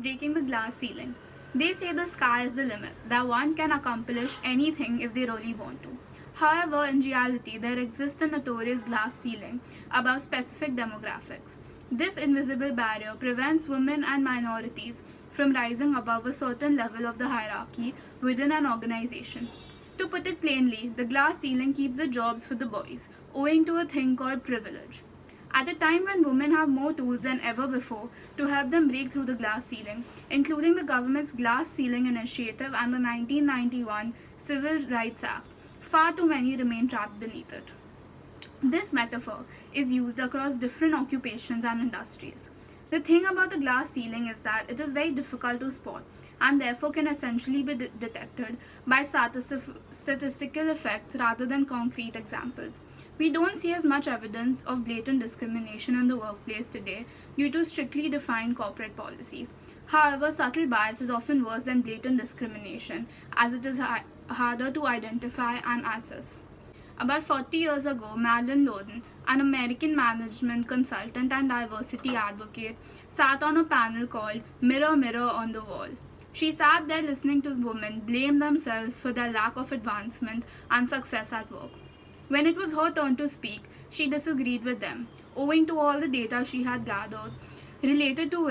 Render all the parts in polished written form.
Breaking the glass ceiling. They say the sky is the limit, that one can accomplish anything if they really want to. However, in reality, there exists a notorious glass ceiling above specific demographics. This invisible barrier prevents women and minorities from rising above a certain level of the hierarchy within an organization. To put it plainly, the glass ceiling keeps the jobs for the boys, owing to a thing called privilege. At a time when women have more tools than ever before to help them break through the glass ceiling, including the government's Glass Ceiling Initiative and the 1991 Civil Rights Act, far too many remain trapped beneath it. This metaphor is used across different occupations and industries. The thing about the glass ceiling is that it is very difficult to spot and therefore can essentially be detected by statistical effects rather than concrete examples. We don't see as much evidence of blatant discrimination in the workplace today due to strictly defined corporate policies. However, subtle bias is often worse than blatant discrimination, as it is harder to identify and assess. About 40 years ago, Madeline Loden, an American management consultant and diversity advocate, sat on a panel called Mirror, Mirror on the Wall. She sat there listening to women blame themselves for their lack of advancement and success at work. When it was her turn to speak, she disagreed with them, owing to all the data she had gathered related to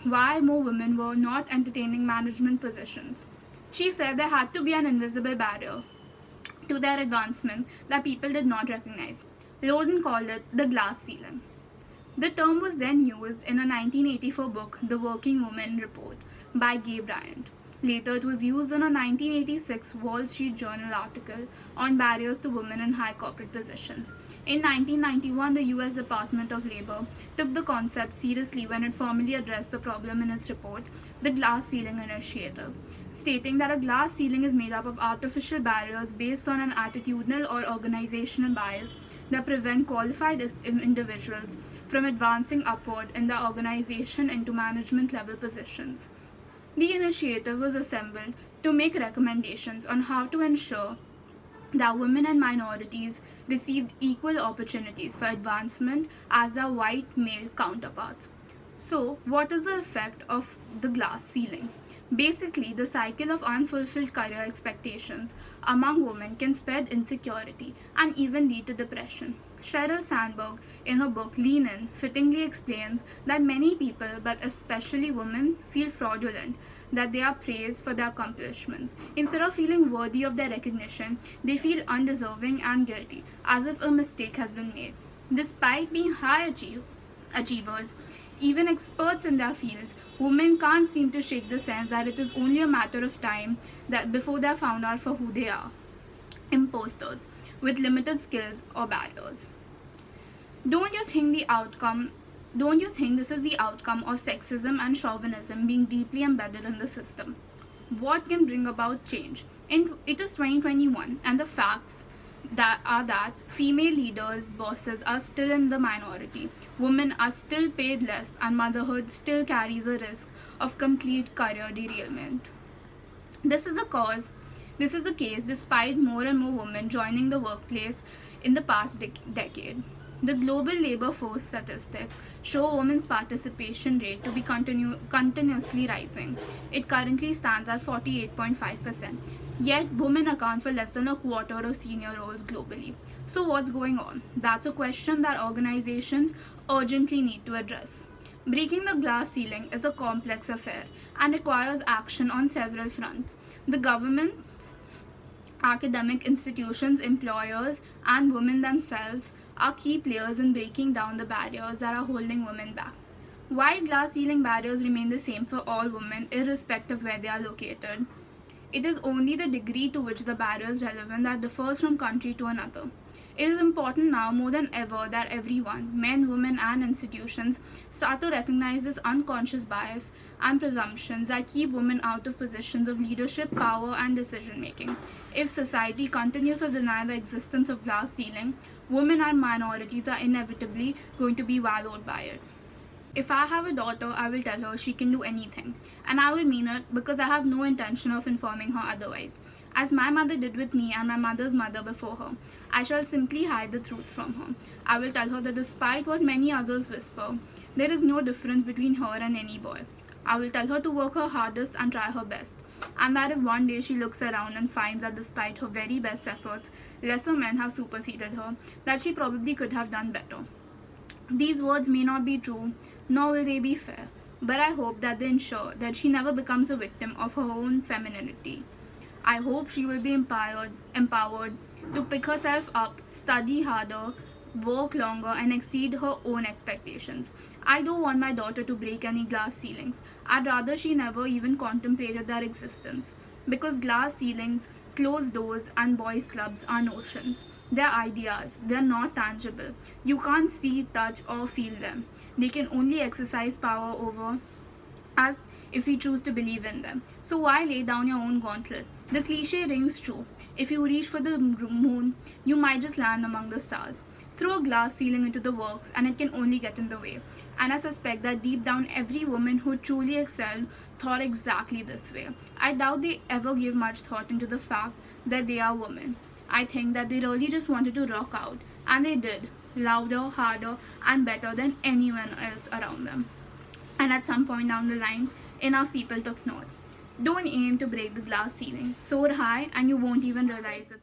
why more women were not entertaining management positions. She said there had to be an invisible barrier to their advancement that people did not recognize. Loden called it the glass ceiling. The term was then used in a 1984 book, The Working Woman Report, by Gay Bryant. Later, it was used in a 1986 Wall Street Journal article on barriers to women in high corporate positions. In 1991, the US Department of Labor took the concept seriously when it formally addressed the problem in its report, The Glass Ceiling Initiative, stating that a glass ceiling is made up of artificial barriers based on an attitudinal or organizational bias that prevent qualified individuals from advancing upward in the organization into management level positions. The initiative was assembled to make recommendations on how to ensure that women and minorities received equal opportunities for advancement as their white male counterparts. So, what is the effect of the glass ceiling? Basically, the cycle of unfulfilled career expectations among women can spread insecurity and even lead to depression. Sheryl Sandberg, in her book Lean In, fittingly explains that many people, but especially women, feel fraudulent that they are praised for their accomplishments. Instead of feeling worthy of their recognition, they feel undeserving and guilty, as if a mistake has been made. Despite being high achievers, even experts in their fields, women can't seem to shake the sense that it is only a matter of time that before they are found out for who they are. Imposters with limited skills or barriers. Don't you think this is the outcome of sexism and chauvinism being deeply embedded in the system? What can bring about change? It is 2021 and the facts that female leaders, bosses are still in the minority. Women are still paid less and motherhood still carries a risk of complete career derailment. This is the case despite more and more women joining the workplace in the past decade. The global labor force statistics show women's participation rate to be continuously rising. It currently stands at 48.5%. Yet, women account for less than a quarter of senior roles globally. So what's going on? That's a question that organizations urgently need to address. Breaking the glass ceiling is a complex affair and requires action on several fronts. The government, academic institutions, employers, and women themselves are key players in breaking down the barriers that are holding women back. While glass ceiling barriers remain the same for all women, irrespective of where they are located, it is only the degree to which the barrier is relevant that differs from country to another. It is important now more than ever that everyone, men, women, and institutions, start to recognize this unconscious bias and presumptions that keep women out of positions of leadership, power, and decision making. If society continues to deny the existence of glass ceiling, women and minorities are inevitably going to be wallowed by it. If I have a daughter, I will tell her she can do anything, and I will mean it because I have no intention of informing her otherwise. As my mother did with me and my mother's mother before her, I shall simply hide the truth from her. I will tell her that despite what many others whisper, there is no difference between her and any boy. I will tell her to work her hardest and try her best. And that if one day she looks around and finds that despite her very best efforts, lesser men have superseded her, that she probably could have done better. These words may not be true, nor will they be fair, but I hope that they ensure that she never becomes a victim of her own femininity. I hope she will be empowered to pick herself up, study harder, work longer, and exceed her own expectations. I don't want my daughter to break any glass ceilings. I'd rather she never even contemplated their existence. Because glass ceilings, closed doors, and boys' clubs are notions. They're ideas, they're not tangible. You can't see, touch, or feel them. They can only exercise power over us if we choose to believe in them. So why lay down your own gauntlet? The cliche rings true. If you reach for the moon, you might just land among the stars. Throw a glass ceiling into the works and it can only get in the way. And I suspect that deep down every woman who truly excelled thought exactly this way. I doubt they ever gave much thought into the fact that they are women. I think that they really just wanted to rock out, and they did, louder, harder, and better than anyone else around them. And at some point down the line, enough people took note. Don't aim to break the glass ceiling. Soar high and you won't even realize it.